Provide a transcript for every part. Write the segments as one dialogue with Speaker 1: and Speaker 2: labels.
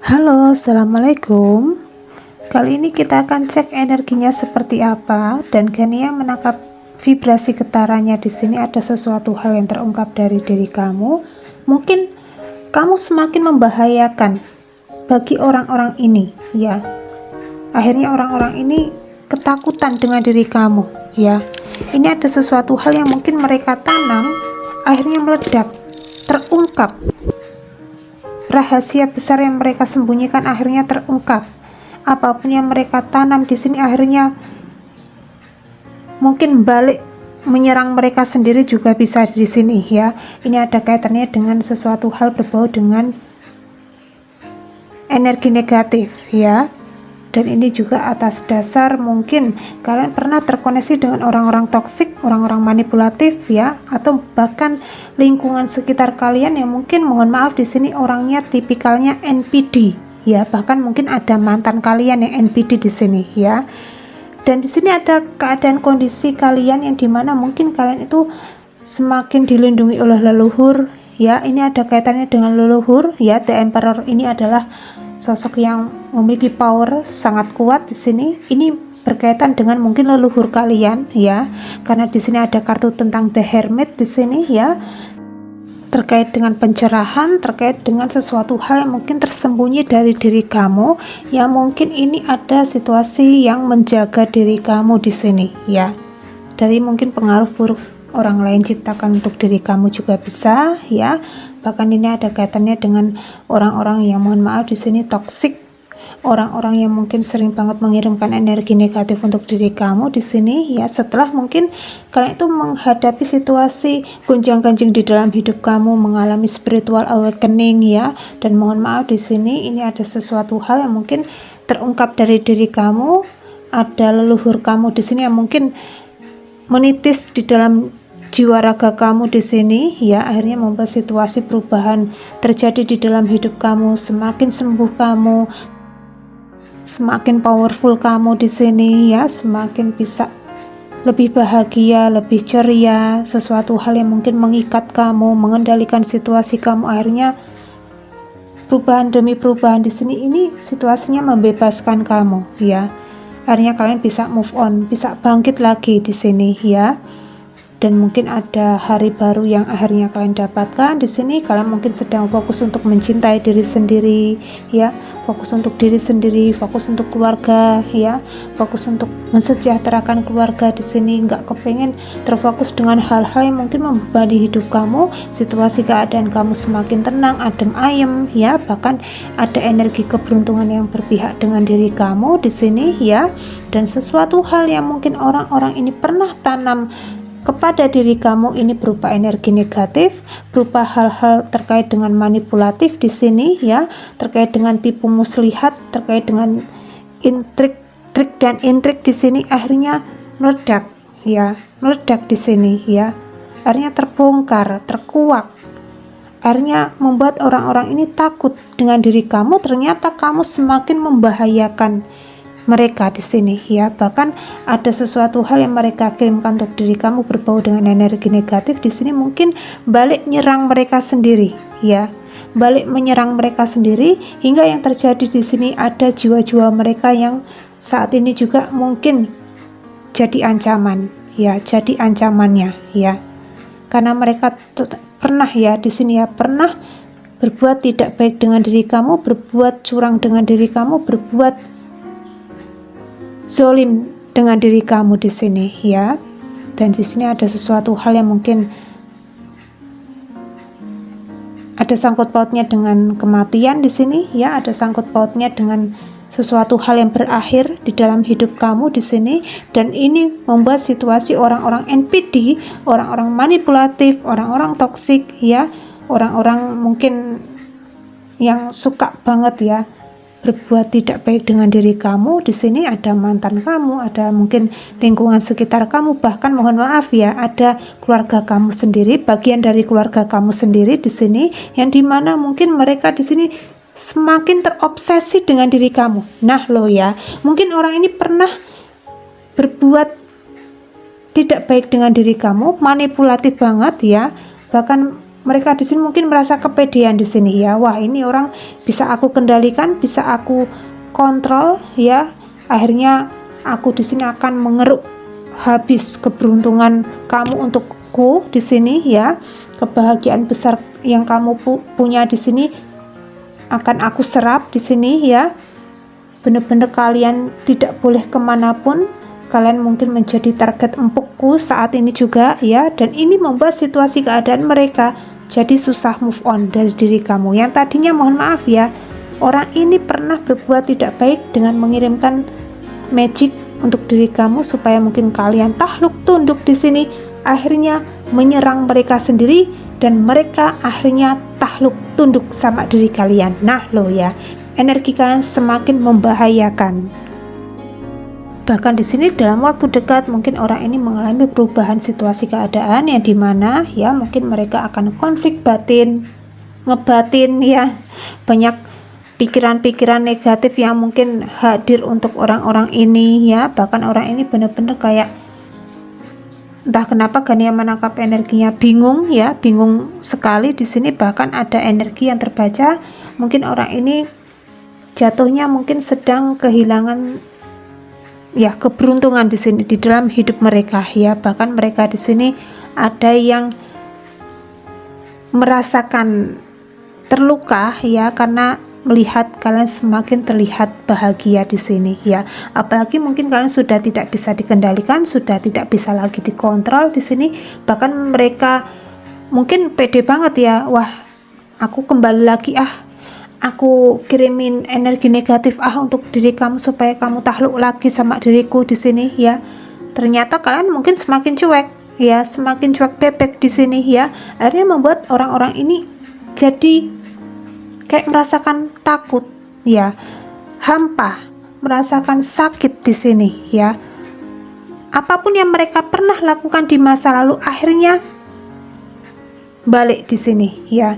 Speaker 1: Halo, assalamualaikum. Kali ini kita akan cek energinya seperti apa, dan Gania menangkap vibrasi getarannya. Di sini ada sesuatu hal yang terungkap dari diri kamu. Mungkin kamu semakin membahayakan bagi orang-orang ini, ya. Akhirnya orang-orang ini ketakutan dengan diri kamu, ya. Ini ada sesuatu hal yang mungkin mereka tanam, akhirnya meledak, terungkap. Rahasia besar yang mereka sembunyikan akhirnya terungkap. Apapun yang mereka tanam di sini akhirnya mungkin balik menyerang mereka sendiri juga bisa di sini, ya. Ini ada kaitannya dengan sesuatu hal berbau dengan energi negatif, ya. Dan ini juga atas dasar mungkin kalian pernah terkoneksi dengan orang-orang toksik, orang-orang manipulatif, ya, atau bahkan lingkungan sekitar kalian yang mungkin, mohon maaf, di sini orangnya tipikalnya NPD, ya. Bahkan mungkin ada mantan kalian yang NPD di sini, ya. Dan di sini ada keadaan kondisi kalian yang dimana mungkin kalian itu semakin dilindungi oleh leluhur, ya. Ini ada kaitannya dengan leluhur, ya. The Emperor ini adalah sosok yang memiliki power sangat kuat di sini. Ini berkaitan dengan mungkin leluhur kalian, ya. Karena di sini ada kartu tentang The Hermit di sini, ya. Terkait dengan pencerahan, terkait dengan sesuatu hal yang mungkin tersembunyi dari diri kamu, yang mungkin ini ada situasi yang menjaga diri kamu di sini, ya. Dari mungkin pengaruh buruk orang lain ciptakan untuk diri kamu juga bisa, ya. Bahkan ini ada kaitannya dengan orang-orang yang, mohon maaf, di sini toksik, orang-orang yang mungkin sering banget mengirimkan energi negatif untuk diri kamu di sini, ya. Setelah mungkin kalian itu menghadapi situasi gonjang-ganjing di dalam hidup kamu, mengalami spiritual awakening, ya. Dan mohon maaf, di sini ini ada sesuatu hal yang mungkin terungkap dari diri kamu. Ada leluhur kamu di sini yang mungkin menitis di dalam jiwa raga kamu di sini, ya. Akhirnya membuat situasi perubahan terjadi di dalam hidup kamu, semakin sembuh kamu, semakin powerful kamu di sini, ya. Semakin bisa lebih bahagia, lebih ceria, sesuatu hal yang mungkin mengikat kamu, mengendalikan situasi kamu. Akhirnya perubahan demi perubahan di sini, ini situasinya membebaskan kamu, ya. Akhirnya kalian bisa move on, bisa bangkit lagi di sini, ya. Dan mungkin ada hari baru yang akhirnya kalian dapatkan di sini. Kalian mungkin sedang fokus untuk mencintai diri sendiri, ya. Fokus untuk diri sendiri, fokus untuk keluarga, ya. Fokus untuk mensejahterakan keluarga di sini. Nggak kepengen terfokus dengan hal-hal yang mungkin membebani hidup kamu. Situasi keadaan kamu semakin tenang, adem ayem, ya. Bahkan ada energi keberuntungan yang berpihak dengan diri kamu di sini, ya. Dan sesuatu hal yang mungkin orang-orang ini pernah tanam kepada diri kamu ini berupa energi negatif, berupa hal-hal terkait dengan manipulatif di sini, ya, terkait dengan tipu muslihat, terkait dengan trik dan intrik di sini, akhirnya meledak, ya, meledak di sini, ya. Akhirnya terbongkar, terkuak. Akhirnya membuat orang-orang ini takut dengan diri kamu. Ternyata kamu semakin membahayakan mereka di sini, ya. Bahkan ada sesuatu hal yang mereka kirimkan untuk diri kamu berbau dengan energi negatif di sini, mungkin balik nyerang mereka sendiri, ya. Balik menyerang mereka sendiri, hingga yang terjadi di sini ada jiwa-jiwa mereka yang saat ini juga mungkin jadi ancaman, ya, jadi ancamannya, ya. Karena mereka pernah, ya, di sini, ya, pernah berbuat tidak baik dengan diri kamu, berbuat curang dengan diri kamu, berbuat zolim dengan diri kamu di sini, ya. Dan di sini ada sesuatu hal yang mungkin ada sangkut pautnya dengan kematian di sini, ya. Ada sangkut pautnya dengan sesuatu hal yang berakhir di dalam hidup kamu di sini. Dan ini membuat situasi orang-orang NPD, orang-orang manipulatif, orang-orang toksik, ya, orang-orang mungkin yang suka banget, ya, berbuat tidak baik dengan diri kamu di sini. Ada mantan kamu, ada mungkin lingkungan sekitar kamu, bahkan mohon maaf, ya, ada keluarga kamu sendiri, bagian dari keluarga kamu sendiri di sini, yang dimana mungkin mereka di sini semakin terobsesi dengan diri kamu. Nah, lo, ya, mungkin orang ini pernah berbuat tidak baik dengan diri kamu, manipulatif banget, ya. Bahkan mereka di sini mungkin merasa kepedean di sini ya. Wah, ini orang bisa aku kendalikan, bisa aku kontrol ya. Akhirnya aku di sini akan mengeruk habis keberuntungan kamu untukku di sini ya. Kebahagiaan besar yang kamu punya di sini akan aku serap di sini ya. Benar-benar kalian tidak boleh kemanapun. Kalian mungkin menjadi target empukku saat ini juga ya. Dan ini membuat situasi keadaan mereka jadi susah move on dari diri kamu. Yang tadinya mohon maaf ya, orang ini pernah berbuat tidak baik dengan mengirimkan magic untuk diri kamu supaya mungkin kalian takluk tunduk di sini. Akhirnya menyerang mereka sendiri dan mereka akhirnya takluk tunduk sama diri kalian. Nah lo ya, energi kalian semakin membahayakan. Bahkan di sini dalam waktu dekat mungkin orang ini mengalami perubahan situasi keadaan yang dimana ya mungkin mereka akan konflik batin, ngebatin ya, banyak pikiran-pikiran negatif yang mungkin hadir untuk orang-orang ini ya. Bahkan orang ini benar-benar kayak entah kenapa Gania menangkap energinya bingung ya, bingung sekali di sini. Bahkan ada energi yang terbaca mungkin orang ini jatuhnya mungkin sedang kehilangan ya keberuntungan di sini di dalam hidup mereka ya. Bahkan mereka di sini ada yang merasakan terluka ya karena melihat kalian semakin terlihat bahagia di sini ya. Apalagi mungkin kalian sudah tidak bisa dikendalikan, sudah tidak bisa lagi dikontrol di sini. Bahkan mereka mungkin pede banget ya. Wah, aku kembali lagi aku kirimin energi negatif untuk diri kamu supaya kamu takluk lagi sama diriku di sini ya. Ternyata kalian mungkin semakin cuek ya, semakin cuek bebek di sini ya. Akhirnya membuat orang-orang ini jadi kayak merasakan takut ya, hampa, merasakan sakit di sini ya. Apapun yang mereka pernah lakukan di masa lalu akhirnya balik di sini ya.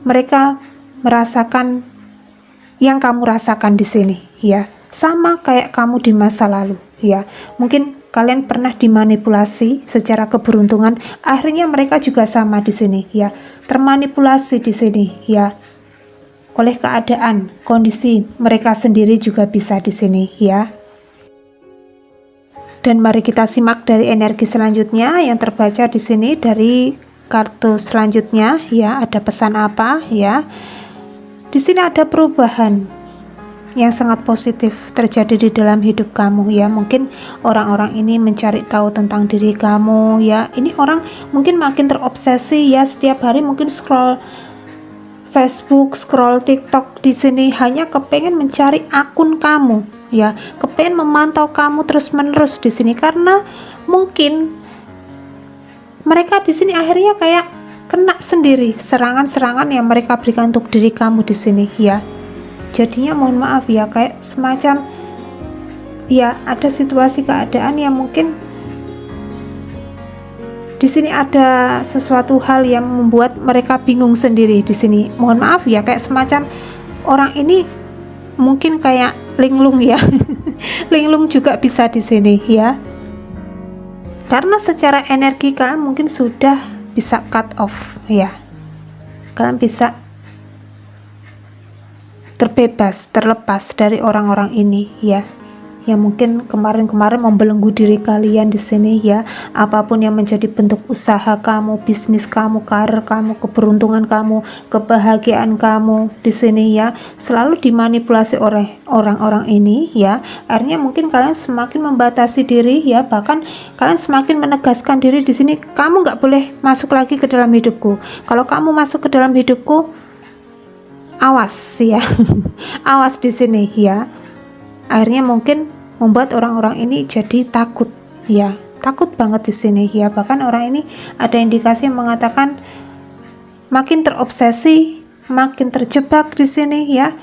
Speaker 1: Mereka merasakan yang kamu rasakan di sini ya, sama kayak kamu di masa lalu ya. Mungkin kalian pernah dimanipulasi secara keberuntungan, akhirnya mereka juga sama di sini ya, termanipulasi di sini ya oleh keadaan, kondisi mereka sendiri juga bisa di sini ya. Dan mari kita simak dari energi selanjutnya yang terbaca di sini dari kartu selanjutnya ya. Ada pesan apa ya? Di sini ada perubahan yang sangat positif terjadi di dalam hidup kamu ya. Mungkin orang-orang ini mencari tahu tentang diri kamu ya. Ini orang mungkin makin terobsesi ya, setiap hari mungkin scroll Facebook, scroll TikTok di sini hanya kepengen mencari akun kamu ya, kepengen memantau kamu terus-menerus di sini karena mungkin mereka di sini akhirnya kayak kena sendiri serangan-serangan yang mereka berikan untuk diri kamu di sini ya. Jadinya mohon maaf ya, kayak semacam ya ada situasi keadaan yang mungkin di sini ada sesuatu hal yang membuat mereka bingung sendiri di sini. Mohon maaf ya, kayak semacam orang ini mungkin kayak linglung ya. Linglung juga bisa di sini ya. Karena secara energi kalian mungkin sudah bisa cut off ya. Kalian bisa terbebas, terlepas dari orang-orang ini ya, yang mungkin kemarin-kemarin membelenggu diri kalian di sini ya. Apapun yang menjadi bentuk usaha kamu, bisnis kamu, karir kamu, keberuntungan kamu, kebahagiaan kamu di sini ya, selalu dimanipulasi oleh orang-orang ini ya. Akhirnya mungkin kalian semakin membatasi diri ya, bahkan kalian semakin menegaskan diri di sini. Kamu nggak boleh masuk lagi ke dalam hidupku. Kalau kamu masuk ke dalam hidupku, awas ya. Awas di sini ya. Akhirnya mungkin membuat orang-orang ini jadi takut ya, takut banget di sini ya. Bahkan orang ini ada indikasi yang mengatakan makin terobsesi, makin terjebak di sini ya.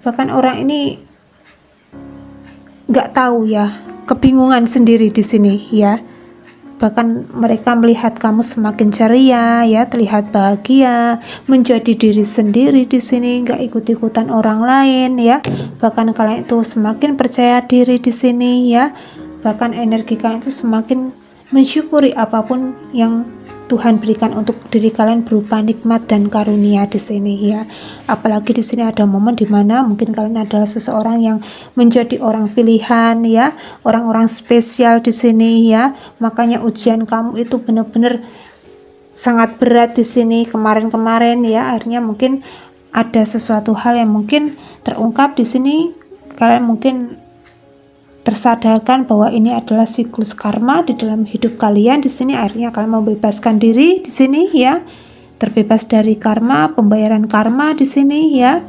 Speaker 1: Bahkan orang ini nggak tahu ya, kebingungan sendiri di sini ya. Bahkan mereka melihat kamu semakin ceria ya, terlihat bahagia, menjadi diri sendiri di sini, nggak ikut-ikutan orang lain ya. Bahkan kalian itu semakin percaya diri di sini ya. Bahkan energi kalian itu semakin mensyukuri apapun yang Tuhan berikan untuk diri kalian berupa nikmat dan karunia di sini ya. Apalagi di sini ada momen di mana mungkin kalian adalah seseorang yang menjadi orang pilihan ya, orang-orang spesial di sini ya. Makanya ujian kamu itu benar-benar sangat berat di sini kemarin-kemarin ya. Akhirnya mungkin ada sesuatu hal yang mungkin terungkap di sini. Kalian mungkin tersadarkan bahwa ini adalah siklus karma di dalam hidup kalian di sini. Akhirnya kalian membebaskan diri di sini ya, terbebas dari karma, pembayaran karma di sini ya.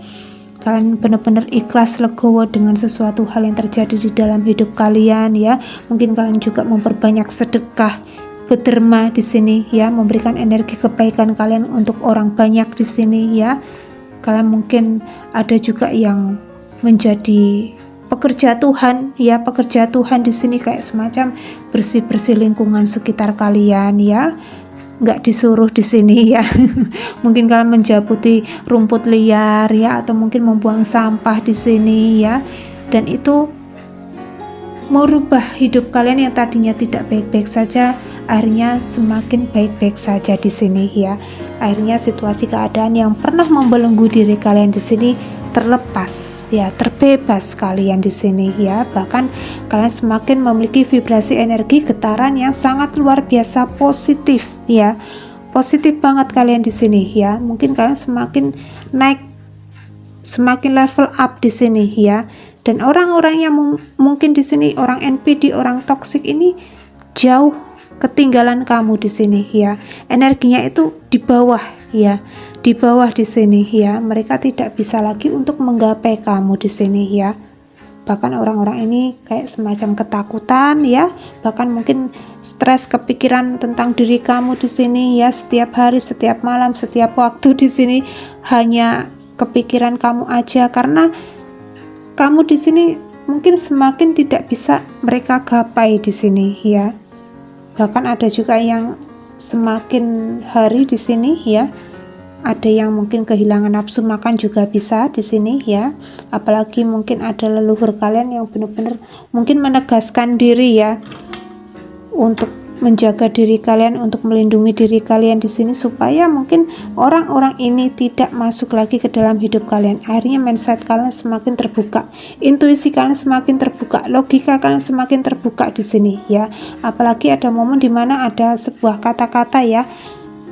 Speaker 1: Kalian benar-benar ikhlas legowo dengan sesuatu hal yang terjadi di dalam hidup kalian ya. Mungkin kalian juga memperbanyak sedekah, berderma di sini ya, memberikan energi kebaikan kalian untuk orang banyak di sini ya. Kalian mungkin ada juga yang menjadi pekerja Tuhan ya, pekerja Tuhan di sini kayak semacam bersih-bersih lingkungan sekitar kalian ya, nggak disuruh di sini ya. Mungkin kalian menjabuti rumput liar ya, atau mungkin membuang sampah di sini ya, dan itu merubah hidup kalian yang tadinya tidak baik-baik saja akhirnya semakin baik-baik saja di sini ya. Akhirnya situasi keadaan yang pernah membelenggu diri kalian di sini terlepas ya, terbebas kalian di sini ya. Bahkan kalian semakin memiliki vibrasi energi getaran yang sangat luar biasa positif ya. Positif banget kalian di sini ya. Mungkin kalian semakin naik, semakin level up di sini ya. Dan orang-orang yang mungkin di sini orang NPD, orang toksik ini jauh ketinggalan kamu di sini ya. Energinya itu di bawah ya. Di bawah di sini ya, mereka tidak bisa lagi untuk menggapai kamu di sini ya. Bahkan orang-orang ini kayak semacam ketakutan ya, bahkan mungkin stres, kepikiran tentang diri kamu di sini ya. Setiap hari, setiap malam, setiap waktu di sini hanya kepikiran kamu aja, karena kamu di sini mungkin semakin tidak bisa mereka gapai di sini ya. Bahkan ada juga yang semakin hari di sini ya. Ada yang mungkin kehilangan nafsu makan juga bisa di sini ya. Apalagi mungkin ada leluhur kalian yang benar-benar mungkin menegaskan diri ya untuk menjaga diri kalian, untuk melindungi diri kalian di sini supaya mungkin orang-orang ini tidak masuk lagi ke dalam hidup kalian. Akhirnya mindset kalian semakin terbuka, intuisi kalian semakin terbuka, logika kalian semakin terbuka di sini ya. Apalagi ada momen dimana ada sebuah kata-kata ya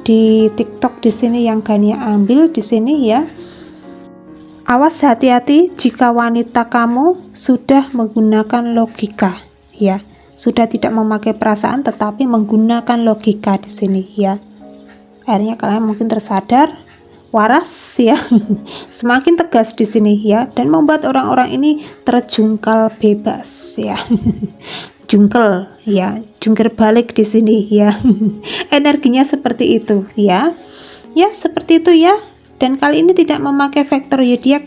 Speaker 1: di TikTok di sini yang Gania ambil di sini ya. Awas, hati-hati jika wanita kamu sudah menggunakan logika ya. Sudah tidak memakai perasaan tetapi menggunakan logika di sini ya. Akhirnya kalian mungkin tersadar, waras ya. Semakin tegas di sini ya, dan membuat orang-orang ini terjungkal bebas ya. Jungkel ya, jungkir balik di sini ya. Energinya seperti itu ya. Ya, seperti itu ya. Dan kali ini tidak memakai faktor zodiak,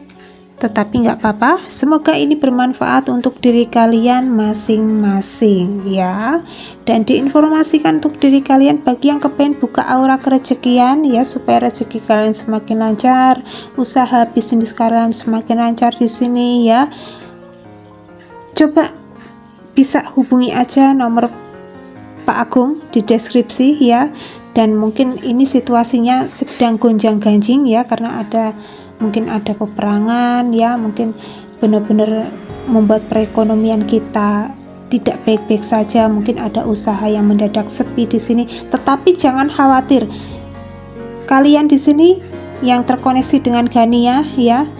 Speaker 1: tetapi nggak apa-apa. Semoga ini bermanfaat untuk diri kalian masing-masing ya. Dan diinformasikan untuk diri kalian bagi yang kepengen buka aura kerezekian ya, supaya rezeki kalian semakin lancar, usaha bisnis kalian semakin lancar di sini ya. Coba bisa hubungi aja nomor Pak Agung di deskripsi ya. Dan mungkin ini situasinya sedang gonjang-ganjing ya, karena mungkin ada peperangan ya, mungkin benar-benar membuat perekonomian kita tidak baik-baik saja. Mungkin ada usaha yang mendadak sepi di sini, tetapi jangan khawatir. Kalian di sini yang terkoneksi dengan Gania ya,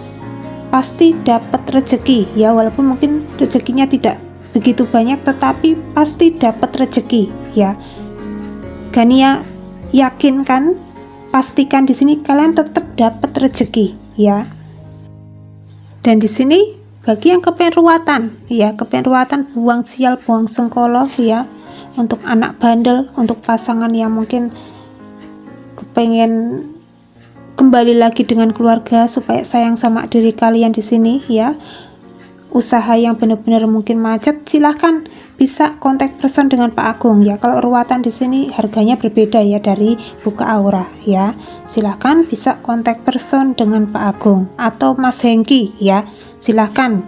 Speaker 1: pasti dapat rezeki ya, walaupun mungkin rezekinya tidak begitu banyak, tetapi pasti dapat rezeki ya. Gania yakin kan, pastikan di sini kalian tetap dapat rezeki ya. Dan di sini bagi yang kepengen ruwatan ya, kepengen ruwatan, buang sial, buang sengkolo ya, untuk anak bandel, untuk pasangan yang mungkin kepengen kembali lagi dengan keluarga supaya sayang sama diri kalian di sini ya. Usaha yang benar-benar mungkin macet, silahkan bisa kontak person dengan Pak Agung ya. Kalau ruwatan di sini harganya berbeda ya dari buka aura ya. Silahkan bisa kontak person dengan Pak Agung atau Mas Hengki ya. Silahkan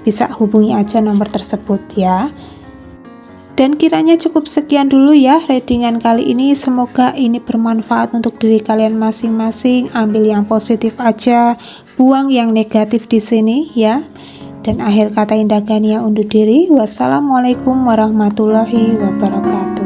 Speaker 1: bisa hubungi aja nomor tersebut ya. Dan kiranya cukup sekian dulu ya readingan kali ini. Semoga ini bermanfaat untuk diri kalian masing-masing. Ambil yang positif aja, buang yang negatif di sini ya. Dan akhir kata Indah Gania undur diri. Wassalamualaikum warahmatullahi wabarakatuh.